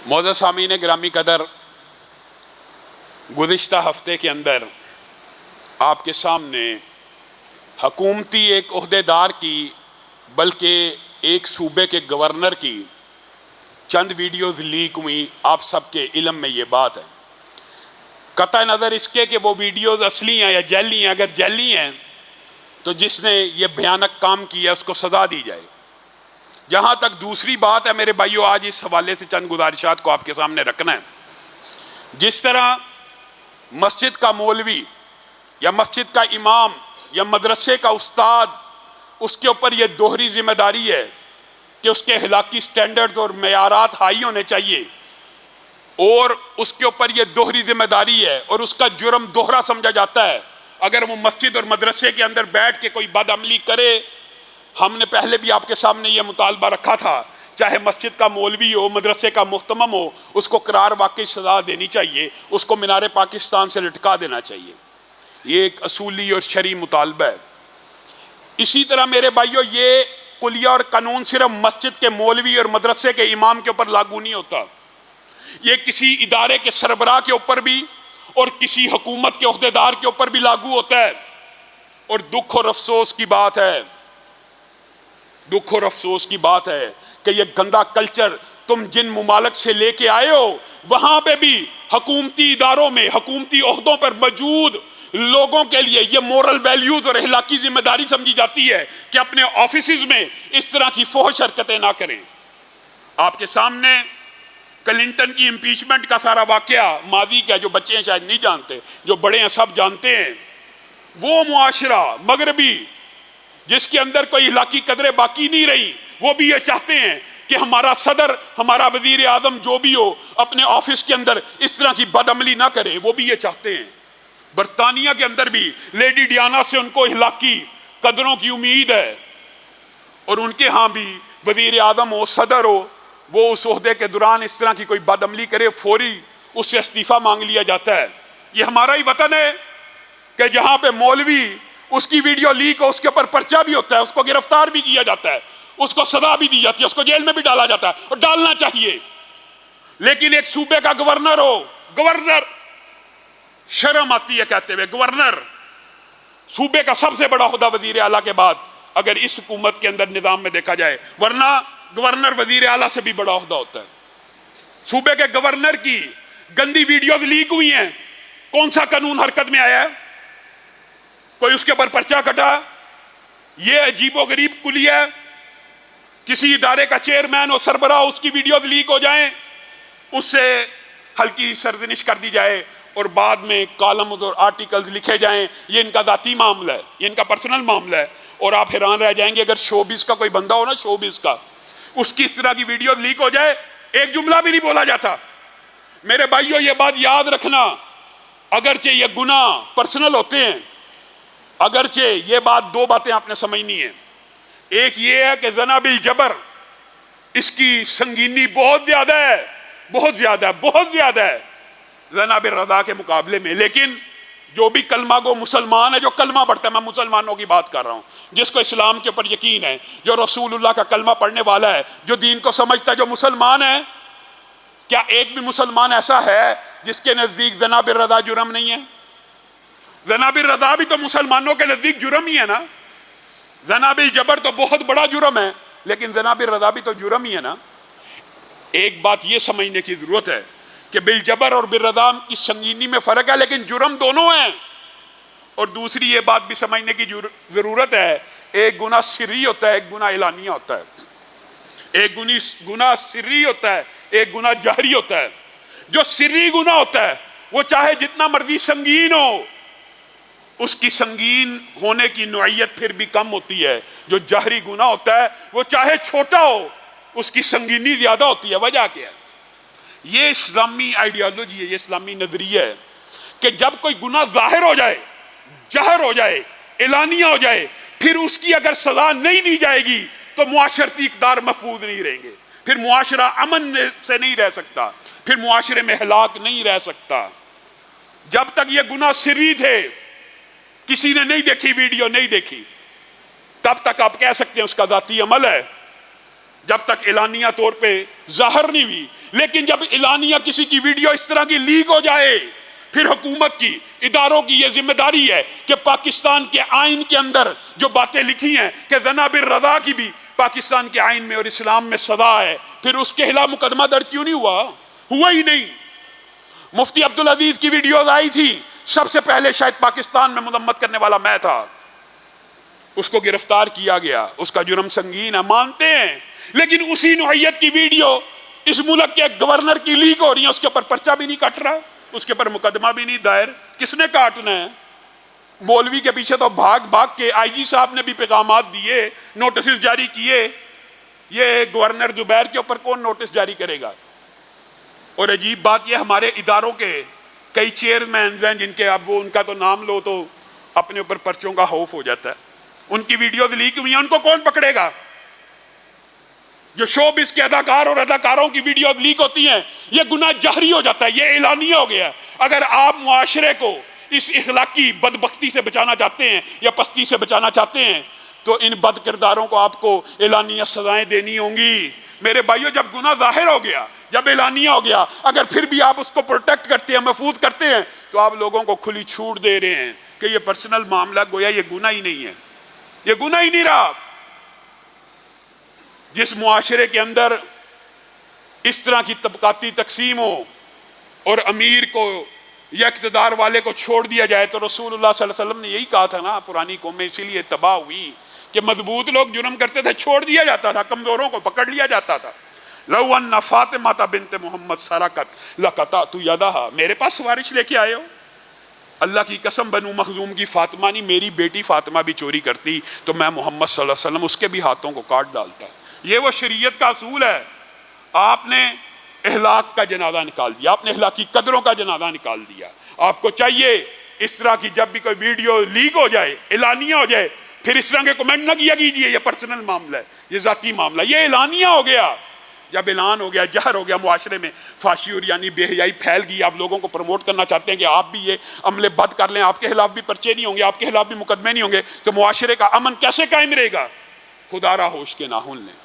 معزز سامعین گرامی قدر، گزشتہ ہفتے کے اندر آپ کے سامنے حکومتی ایک عہدیدار کی بلکہ ایک صوبے کے گورنر کی چند ویڈیوز لیک ہوئی۔ آپ سب کے علم میں یہ بات ہے، قطع نظر اس کے کہ وہ ویڈیوز اصلی ہیں یا جعلی ہیں۔ اگر جعلی ہیں تو جس نے یہ بھیانک کام کیا اس کو سزا دی جائے۔ جہاں تک دوسری بات ہے میرے بھائیو، آج اس حوالے سے چند گزارشات کو آپ کے سامنے رکھنا ہے۔ جس طرح مسجد کا مولوی یا مسجد کا امام یا مدرسے کا استاد، اس کے اوپر یہ دوہری ذمہ داری ہے کہ اس کے اخلاقی سٹینڈرڈز اور معیارات ہائی ہونے چاہیے، اور اس کے اوپر یہ دوہری ذمہ داری ہے اور اس کا جرم دوہرا سمجھا جاتا ہے اگر وہ مسجد اور مدرسے کے اندر بیٹھ کے کوئی بد عملی کرے۔ ہم نے پہلے بھی آپ کے سامنے یہ مطالبہ رکھا تھا، چاہے مسجد کا مولوی ہو، مدرسے کا محتمم ہو، اس کو قرار واقعی سزا دینی چاہیے، اس کو مینار پاکستان سے لٹکا دینا چاہیے۔ یہ ایک اصولی اور شرعی مطالبہ ہے۔ اسی طرح میرے بھائیو، یہ کلیہ اور قانون صرف مسجد کے مولوی اور مدرسے کے امام کے اوپر لاگو نہیں ہوتا، یہ کسی ادارے کے سربراہ کے اوپر بھی اور کسی حکومت کے عہدیدار کے اوپر بھی لاگو ہوتا ہے۔ اور دکھ اور افسوس کی بات ہے، دکھ اور افسوس کی بات ہے کہ یہ گندا کلچر تم جن ممالک سے لے کے آئے ہو، وہاں پہ بھی حکومتی اداروں میں، حکومتی عہدوں پر موجود لوگوں کے لیے یہ مورل ویلیوز اور اخلاقی ذمہ داری سمجھی جاتی ہے کہ اپنے آفیسز میں اس طرح کی فحش حرکتیں نہ کریں۔ آپ کے سامنے کلنٹن کی امپیچمنٹ کا سارا واقعہ ماضی کا، جو بچے ہیں شاید نہیں جانتے، جو بڑے ہیں سب جانتے ہیں۔ وہ معاشرہ مغربی جس کے اندر کوئی اخلاقی قدریں باقی نہیں رہی، وہ بھی یہ چاہتے ہیں کہ ہمارا صدر، ہمارا وزیر اعظم جو بھی ہو، اپنے آفس کے اندر اس طرح کی بد عملی نہ کرے، وہ بھی یہ چاہتے ہیں۔ برطانیہ کے اندر بھی لیڈی ڈیانا سے ان کو اخلاقی قدروں کی امید ہے، اور ان کے ہاں بھی وزیر اعظم ہو، صدر ہو، وہ اس عہدے کے دوران اس طرح کی کوئی بد عملی کرے، فوری اس سے استعفیٰ مانگ لیا جاتا ہے۔ یہ ہمارا ہی وطن ہے کہ جہاں پہ مولوی اس کی ویڈیو لیک ہو، اس کے اوپر پرچہ بھی ہوتا ہے، اس کو گرفتار بھی کیا جاتا ہے، اس کو سزا بھی دی جاتی ہے، اس کو جیل میں بھی ڈالا جاتا ہے، اور ڈالنا چاہیے۔ لیکن ایک صوبے کا گورنر ہو، گورنر، شرم آتی ہے کہتے ہوئے، گورنر صوبے کا سب سے بڑا عہدہ وزیر اعلیٰ کے بعد اگر اس حکومت کے اندر نظام میں دیکھا جائے، ورنہ گورنر وزیر اعلیٰ سے بھی بڑا عہدہ ہوتا ہے۔ صوبے کے گورنر کی گندی ویڈیوز لیک ہوئی ہیں، کون سا قانون حرکت میں آیا ہے؟ کوئی اس کے اوپر پرچہ کٹا؟ یہ عجیب و غریب کلیہ ہے، کسی ادارے کا چیئرمین اور سربراہ، اس کی ویڈیوز لیک ہو جائیں، اس سے ہلکی سرزنش کر دی جائے، اور بعد میں کالمز اور آرٹیکلز لکھے جائیں، یہ ان کا ذاتی معاملہ ہے، یہ ان کا پرسنل معاملہ ہے، اور آپ حیران رہ جائیں گے اگر شوبز کا کوئی بندہ ہو نا، شوبز کا، اس کی اس طرح کی ویڈیوز لیک ہو جائے، ایک جملہ بھی نہیں بولا جاتا۔ میرے بھائیو، یہ بات یاد رکھنا، اگرچہ یہ گناہ پرسنل ہوتے ہیں، اگرچہ یہ بات، دو باتیں آپ نے سمجھنی ہیں۔ ایک یہ ہے کہ زنا بالجبر، اس کی سنگینی بہت زیادہ ہے، بہت زیادہ ہے، بہت زیادہ ہے زنا بالرضا کے مقابلے میں۔ لیکن جو بھی کلمہ گو مسلمان ہے، جو کلمہ پڑھتا ہے، میں مسلمانوں کی بات کر رہا ہوں، جس کو اسلام کے اوپر یقین ہے، جو رسول اللہ کا کلمہ پڑھنے والا ہے، جو دین کو سمجھتا ہے، جو مسلمان ہے، کیا ایک بھی مسلمان ایسا ہے جس کے نزدیک زنا بالرضا جرم نہیں ہے؟ زنا بالرضا بھی تو مسلمانوں کے نزدیک جرم ہی ہے نا۔ زنا بالجبر تو بہت بڑا جرم ہے، لیکن زنا بالرضا بھی تو جرم ہی ہے نا۔ ایک بات یہ سمجھنے کی ضرورت ہے کہ بالجبر اور بالرضا کی سنگینی میں فرق ہے، لیکن جرم دونوں ہیں۔ اور دوسری یہ بات بھی سمجھنے کی ضرورت ہے، ایک گناہ سری ہوتا ہے، ایک گناہ اعلانیہ ہوتا ہے۔ ایک گناہ سری ہوتا ہے، ایک گناہ جہری ہوتا ہے۔ جو سری گناہ ہوتا ہے وہ چاہے جتنا مرضی سنگین ہو، اس کی سنگین ہونے کی نوعیت پھر بھی کم ہوتی ہے۔ جو جہری گناہ ہوتا ہے وہ چاہے چھوٹا ہو، اس کی سنگینی زیادہ ہوتی ہے۔ وجہ کیا ہے؟ یہ اسلامی آئیڈیالوجی ہے، یہ اسلامی نظریہ ہے کہ جب کوئی گناہ ظاہر ہو جائے، جہر ہو جائے، اعلانیہ ہو جائے، پھر اس کی اگر سزا نہیں دی جائے گی تو معاشرتی اقدار محفوظ نہیں رہیں گے، پھر معاشرہ امن سے نہیں رہ سکتا، پھر معاشرے میں ہلاک نہیں رہ سکتا۔ جب تک یہ گناہ سری تھے، کسی نے نہیں دیکھی ویڈیو، نہیں دیکھی، تب تک آپ کہہ سکتے ہیں اس کا ذاتی عمل ہے، جب تک اعلانیہ طور پہ ظاہر نہیں ہوئی۔ لیکن جب اعلانیہ کسی کی ویڈیو اس طرح کی لیک ہو جائے، پھر حکومت کی، اداروں کی یہ ذمہ داری ہے کہ پاکستان کے آئین کے اندر جو باتیں لکھی ہیں کہ زنا بالرضا کی بھی پاکستان کے آئین میں اور اسلام میں سزا ہے، پھر اس کے خلاف مقدمہ درج کیوں نہیں ہوا ہی نہیں۔ مفتی عبدالعزیز کی ویڈیوز آئی تھی، سب سے پہلے شاید پاکستان میں مذمت کرنے والا میں تھا، اس کو گرفتار کیا گیا، اس کا جرم سنگین ہے، مانتے ہیں، لیکن اسی نوعیت کی ویڈیو اس ملک کے گورنر کی لیک ہو رہی ہے، اس کے اوپر پرچہ بھی نہیں کٹ رہا، اس کے اوپر مقدمہ بھی نہیں دائر۔ کس نے کاٹنا ہے؟ مولوی کے پیچھے تو بھاگ بھاگ کے آئی جی صاحب نے بھی پیغامات دیے، نوٹسز جاری کیے، یہ گورنر زبیر کے اوپر کون نوٹس جاری کرے گا؟ اور عجیب بات یہ، ہمارے اداروں کے کئی چیئرمینز ہیں جن کے اب وہ ان کا تو نام لو تو اپنے اوپر پرچوں کا خوف ہو جاتا ہے، ان کی ویڈیوز لیک ہوئی ہیں، ان کو کون پکڑے گا؟ جو شوبز کے اداکار اور اداکاروں کی ویڈیوز لیک ہوتی ہیں، یہ گناہ جہری ہو جاتا ہے، یہ اعلانیہ ہو گیا۔ اگر آپ معاشرے کو اس اخلاقی بدبختی سے بچانا چاہتے ہیں یا پستی سے بچانا چاہتے ہیں تو ان بد کرداروں کو آپ کو اعلانیہ سزائیں دینی ہوں گی۔ میرے بھائیو، جب گناہ ظاہر ہو گیا، جب اعلانیہ ہو گیا، اگر پھر بھی آپ اس کو پروٹیکٹ کرتے ہیں، محفوظ کرتے ہیں، تو آپ لوگوں کو کھلی چھوٹ دے رہے ہیں کہ یہ پرسنل معاملہ، گویا یہ گناہ ہی نہیں ہے، یہ گناہ ہی نہیں رہا۔ جس معاشرے کے اندر اس طرح کی طبقاتی تقسیم ہو اور امیر کو یا اقتدار والے کو چھوڑ دیا جائے، تو رسول اللہ صلی اللہ علیہ وسلم نے یہی کہا تھا نا، پرانی قومیں اسی لیے تباہ ہوئی کہ مضبوط لوگ جرم کرتے تھے، چھوڑ دیا جاتا تھا، کمزوروں کو پکڑ لیا جاتا تھا۔ لو ان فاطمہ بنت محمد سرقت لقطعت یدہا، میرے پاس سفارش لے کے آئے ہو؟ اللہ کی قسم، بنو مخزوم کی فاطمہ نہیں، میری بیٹی فاطمہ بھی چوری کرتی تو میں محمد صلی اللہ علیہ وسلم اس کے بھی ہاتھوں کو کاٹ ڈالتا۔ یہ وہ شریعت کا اصول ہے۔ آپ نے اخلاق کا جنازہ نکال دیا، آپ نے اخلاقی قدروں کا جنازہ نکال دیا۔ آپ کو چاہیے اس طرح کی جب بھی کوئی ویڈیو لیک ہو جائے، اعلانیہ ہو جائے، پھر اس طرح کے کمنٹ نہ کیا کیجیے یہ پرسنل معاملہ ہے، یہ ذاتی معاملہ، یہ اعلانیہ ہو گیا۔ جب اعلان ہو گیا، جہر ہو گیا، معاشرے میں فحاشی اور یعنی بے حیائی پھیل گئی، آپ لوگوں کو پروموٹ کرنا چاہتے ہیں کہ آپ بھی یہ عملے بد کر لیں، آپ کے خلاف بھی پرچے نہیں ہوں گے، آپ کے خلاف بھی مقدمے نہیں ہوں گے، تو معاشرے کا امن کیسے قائم رہے گا؟ خدا را ہوش کے ناخن لیں۔